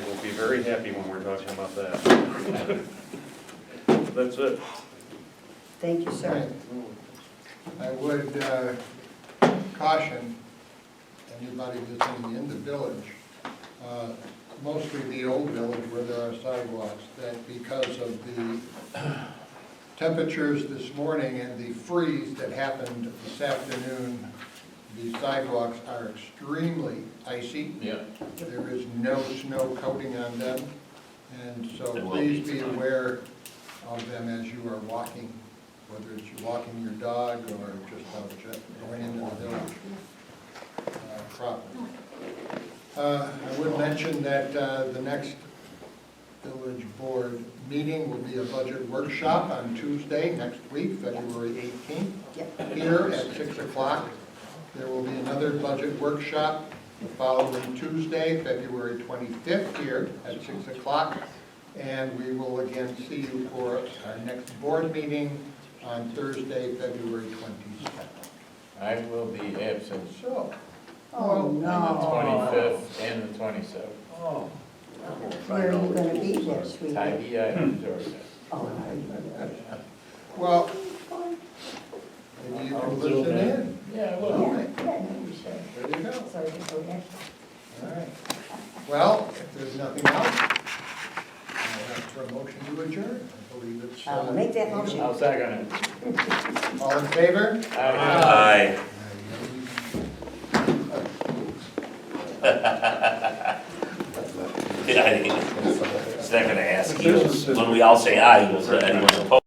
will be very happy when we're talking about that. That's it. thank you, sir. I would caution anybody visiting in the village, mostly the old village where there are sidewalks, that because of the temperatures this morning and the freeze that happened this afternoon, the sidewalks are extremely icy. Yeah. There is no snow coating on them, and so There will please be be tonight. aware of them as you are walking, whether it's you walking your dog or just going into the village proper. I would mention that the next village board meeting will be a budget workshop on Tuesday next week, February 18th, Yep. here at 6 o'clock. There will be another budget workshop the following Tuesday, February 25th, here at 6 o'clock. And we will again see you for our next board meeting on Thursday, February 22nd. I will be absent So, Oh, on the no. 25th and the 27th. oh, Where are you gonna be this week? Tybee Island, Georgia. Oh, well, maybe you can listen in. Yeah, I yeah, will. yeah, no, you should. There you go. Sorry to go there. All right. Well, if there's nothing else, I'll ask for a motion to adjourn. I believe it's. I'll make that motion. I'll second it. All in favor? Aye. Aye. Yeah, he's not gonna ask you, when we all say aye, he goes, anyone opposed?